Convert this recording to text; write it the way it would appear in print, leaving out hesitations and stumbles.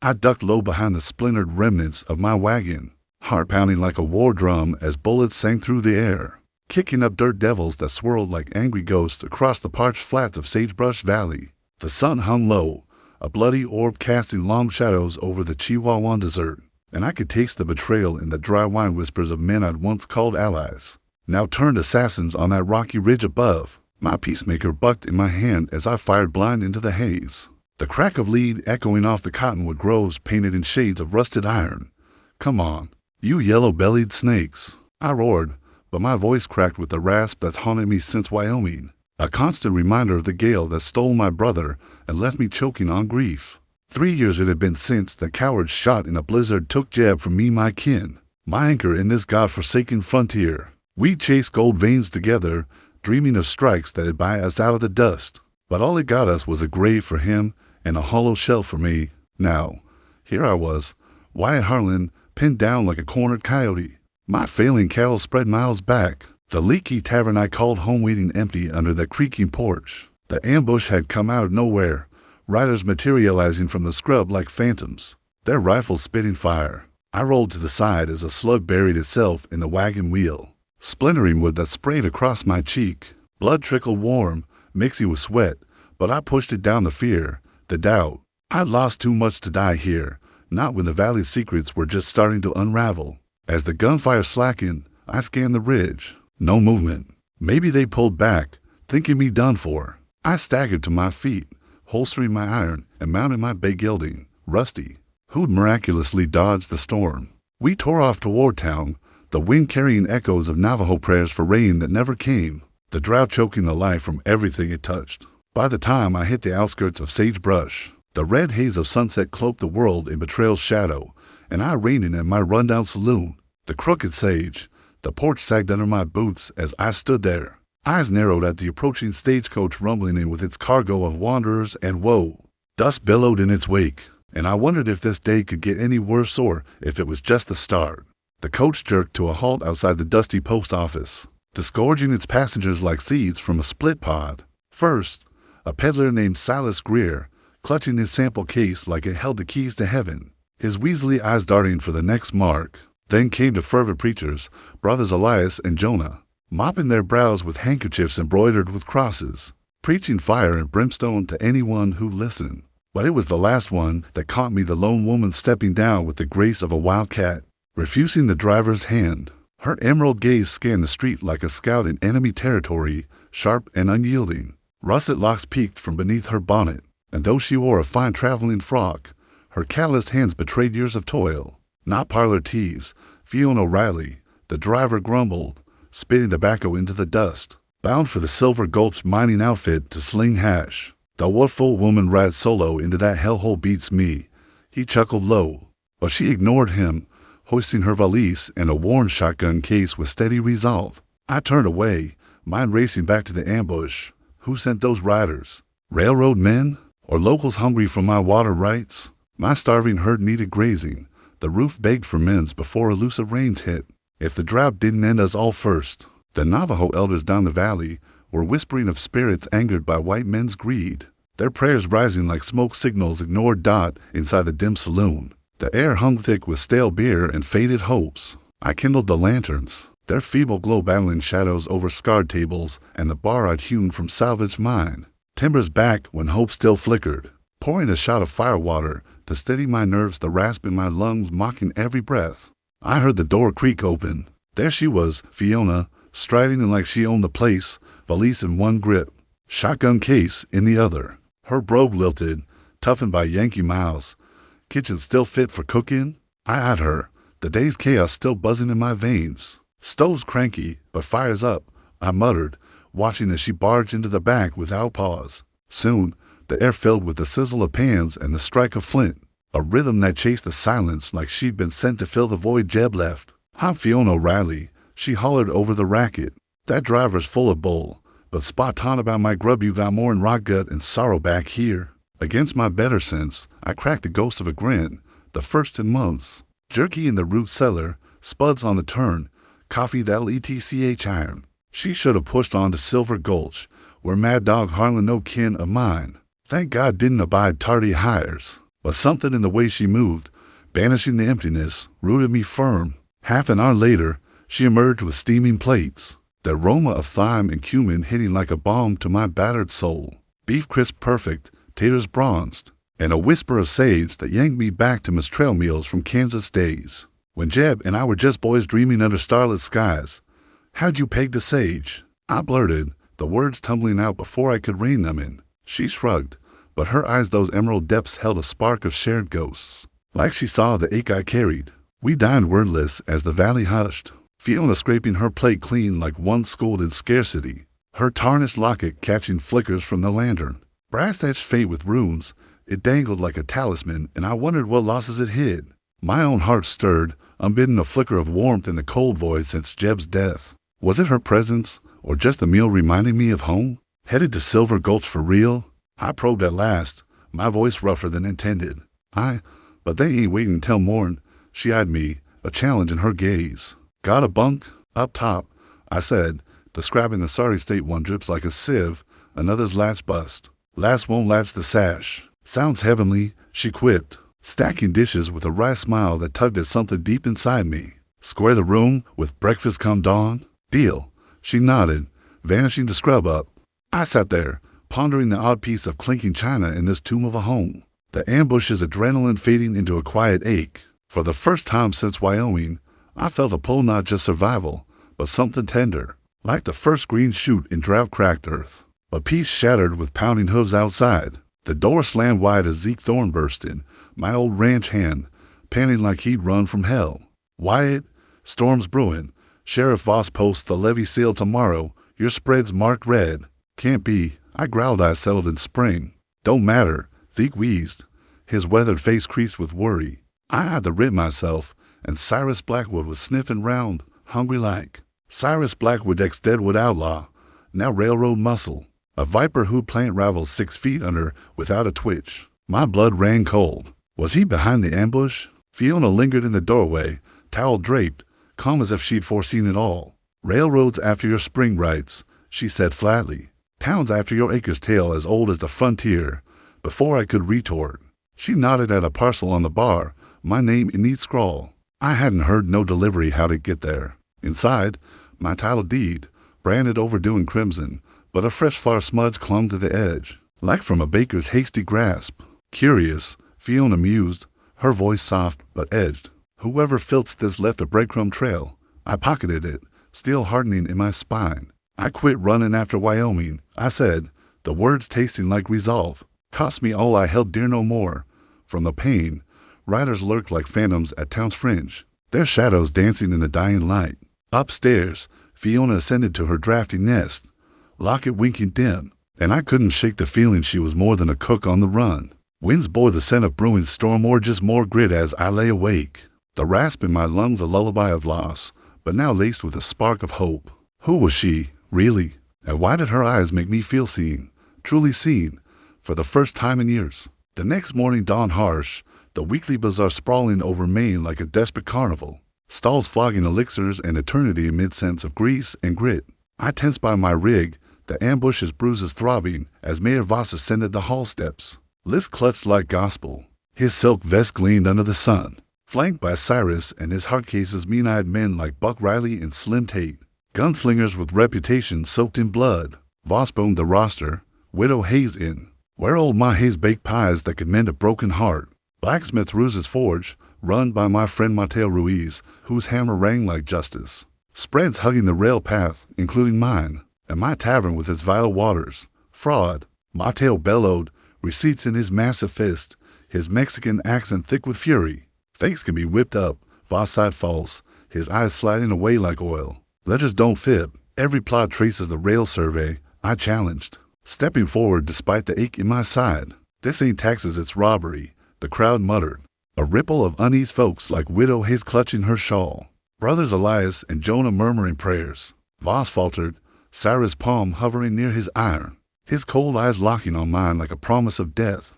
I ducked low behind the splintered remnants of my wagon, heart pounding like a war drum as bullets sang through the air, kicking up dirt devils that swirled like angry ghosts across the parched flats of Sagebrush Valley. The sun hung low, a bloody orb casting long shadows over the Chihuahuan desert, and I could taste the betrayal in the dry wine whispers of men I'd once called allies, now turned assassins on that rocky ridge above. My peacemaker bucked in my hand as I fired blind into the haze, the crack of lead echoing off the cottonwood groves painted in shades of rusted iron. "Come on, you yellow-bellied snakes," I roared, but my voice cracked with the rasp that's haunted me since Wyoming, a constant reminder of the gale that stole my brother and left me choking on grief. 3 years it had been since the coward shot in a blizzard took Jeb from me, my kin, my anchor in this god-forsaken frontier. We chased gold veins together, dreaming of strikes that'd buy us out of the dust, but all it got us was a grave for him and a hollow shell for me. Now, here I was, Wyatt Harlan, pinned down like a cornered coyote, my failing cattle spread miles back, the leaky tavern I called home waiting empty under the creaking porch. The ambush had come out of nowhere, riders materializing from the scrub like phantoms, their rifles spitting fire. I rolled to the side as a slug buried itself in the wagon wheel, splintering wood that sprayed across my cheek. Blood trickled warm, mixing with sweat, but I pushed it down the fear, the doubt. I'd lost too much to die here, not when the valley's secrets were just starting to unravel. As the gunfire slackened, I scanned the ridge. No movement. Maybe they pulled back, thinking me done for. I staggered to my feet, holstering my iron and mounted my bay gelding, Rusty, who'd miraculously dodged the storm. We tore off toward town, the wind carrying echoes of Navajo prayers for rain that never came, the drought choking the life from everything it touched. By the time I hit the outskirts of Sagebrush, the red haze of sunset cloaked the world in betrayal's shadow, and I reined in at my rundown saloon, the Crooked Sage. The porch sagged under my boots as I stood there, eyes narrowed at the approaching stagecoach rumbling in with its cargo of wanderers and woe. Dust billowed in its wake, and I wondered if this day could get any worse or if it was just the start. The coach jerked to a halt outside the dusty post office, disgorging its passengers like seeds from a split pod. First, a peddler named Silas Greer, clutching his sample case like it held the keys to heaven, his weaselly eyes darting for the next mark. Then came the fervent preachers, brothers Elias and Jonah, mopping their brows with handkerchiefs embroidered with crosses, preaching fire and brimstone to anyone who listened. But it was the last one that caught me, the lone woman stepping down with the grace of a wildcat, refusing the driver's hand. Her emerald gaze scanned the street like a scout in enemy territory, sharp and unyielding. Russet locks peeked from beneath her bonnet, and though she wore a fine traveling frock, her calloused hands betrayed years of toil. "Not parlor teas, Fiona O'Reilly," the driver grumbled, spitting tobacco into the dust. "Bound for the Silver Gulch mining outfit to sling hash. The what fool woman rides solo into that hellhole beats me." He chuckled low, but she ignored him, hoisting her valise and a worn shotgun case with steady resolve. I turned away, mind racing back to the ambush. Who sent those riders? Railroad men? Or locals hungry for my water rights? My starving herd needed grazing. The roof begged for mends before elusive rains hit. If the drought didn't end us all first. The Navajo elders down the valley were whispering of spirits angered by white men's greed, their prayers rising like smoke signals ignored dot inside the dim saloon. The air hung thick with stale beer and faded hopes. I kindled the lanterns, their feeble glow battling shadows over scarred tables and the bar I'd hewn from salvaged mine. Timbers back when hope still flickered, pouring a shot of firewater to steady my nerves, the rasp in my lungs mocking every breath. I heard the door creak open. There she was, Fiona, striding in like she owned the place, valise in one grip, shotgun case in the other. Her brogue lilted, toughened by Yankee miles. Kitchen still fit for cooking? I eyed her, the day's chaos still buzzing in my veins. "Stove's cranky, but fire's up," I muttered, watching as she barged into the back without pause. Soon, the air filled with the sizzle of pans and the strike of flint, a rhythm that chased the silence like she'd been sent to fill the void Jeb left. "I'm Fiona O'Reilly," she hollered over the racket. "That driver's full of bull, but spot on about my grub you got more in rot gut and sorrow back here." Against my better sense, I cracked the ghost of a grin, the first in months. Jerky in the root cellar, spuds on the turn, coffee that'll ETCH iron. She should have pushed on to Silver Gulch, where Mad Dog Harlan no kin of mine. Thank God didn't abide tardy hires. But something in the way she moved, banishing the emptiness, rooted me firm. Half an hour later, she emerged with steaming plates, the aroma of thyme and cumin hitting like a balm to my battered soul. Beef crisp perfect, taters bronzed, and a whisper of sage that yanked me back to Miss trail meals from Kansas days, when Jeb and I were just boys dreaming under starlit skies. "How'd you peg the sage?" I blurted, the words tumbling out before I could rein them in. She shrugged, but her eyes, those emerald depths, held a spark of shared ghosts. Like she saw the ache I carried. We dined wordless as the valley hushed, Fiona scraping her plate clean like one schooled in scarcity, her tarnished locket catching flickers from the lantern. Brass-edged faint with runes, it dangled like a talisman, and I wondered what losses it hid. My own heart stirred, unbidden, a flicker of warmth in the cold void since Jeb's death. Was it her presence, or just the meal reminding me of home? Headed to Silver Gulch for real? I probed at last, my voice rougher than intended. But they ain't waiting till morn." She eyed me, a challenge in her gaze. "Got a bunk? Up top," I said, describing the sorry state one drips like a sieve, another's latch bust. "Last won't latch the sash." "Sounds heavenly," she quipped, stacking dishes with a wry smile that tugged at something deep inside me. "Square the room with breakfast come dawn?" "Deal." She nodded, vanishing to scrub up. I sat there, pondering the odd piece of clinking china in this tomb of a home. The ambush's adrenaline fading into a quiet ache. For the first time since Wyoming, I felt a pull, not just survival, but something tender, like the first green shoot in drought-cracked earth. A peace shattered with pounding hooves outside. The door slammed wide as Zeke Thorne burst in, my old ranch hand, panting like he'd run from hell. "Wyatt, storm's brewing. Sheriff Voss posts the levee seal tomorrow. Your spread's marked red." "Can't be," I growled. I settled in spring. "Don't matter," Zeke wheezed, his weathered face creased with worry. I had to rid myself, and Cyrus Blackwood was sniffing round, hungry like. Cyrus Blackwood, ex-Deadwood outlaw, now railroad muscle, a viper who'd plant rivals 6 feet under without a twitch. My blood ran cold. Was he behind the ambush? Fiona lingered in the doorway, towel draped, calm as if she'd foreseen it all. "Railroads after your spring rights," she said flatly. "Towns after your acre's tale, as old as the frontier." Before I could retort, she nodded at a parcel on the bar, my name in neat scrawl. I hadn't heard no delivery how'd it get there. Inside, my title deed, branded overdue in crimson, but a fresh far smudge clung to the edge, like from a baker's hasty grasp. "Curious," Fiona mused, her voice soft but edged. "Whoever filched this left a breadcrumb trail." I pocketed it, steel hardening in my spine. "I quit running after Wyoming," I said, the words tasting like resolve. "Cost me all I held dear no more." From the pain, riders lurked like phantoms at town's fringe, their shadows dancing in the dying light. Upstairs, Fiona ascended to her drafty nest, locket winking dim, and I couldn't shake the feeling she was more than a cook on the run. Winds bore the scent of brewing storm or just more grit as I lay awake, the rasp in my lungs a lullaby of loss, but now laced with a spark of hope. Who was she, really? And why did her eyes make me feel seen, truly seen, for the first time in years? The next morning dawned harsh, the weekly bazaar sprawling over Maine like a desperate carnival, stalls flogging elixirs and eternity amid scents of grease and grit. I tensed by my rig, the ambush's bruises throbbing as Mayor Voss ascended the hall steps. List clutched like gospel. His silk vest gleamed under the sun, flanked by Cyrus and his hard cases, mean-eyed men like Buck Riley and Slim Tate, gunslingers with reputations soaked in blood. Voss boomed the roster, Widow Hayes in. Where old Ma Hayes baked pies that could mend a broken heart. Blacksmith Ruse's forge, run by my friend Mateo Ruiz, whose hammer rang like justice. Spreads hugging the rail path, including mine, and my tavern with its vital waters. Fraud, Mateo bellowed, receipts in his massive fist, his Mexican accent thick with fury. Fakes can be whipped up, Voss sighed false, his eyes sliding away like oil. Ledgers don't fib, every plot traces the rail survey, I challenged, stepping forward despite the ache in my side. "This ain't taxes, it's robbery," the crowd muttered. A ripple of uneasy folks like Widow Hayes clutching her shawl. Brothers Elias and Jonah murmuring prayers. Voss faltered, Cyrus' palm hovering near his iron, his cold eyes locking on mine like a promise of death.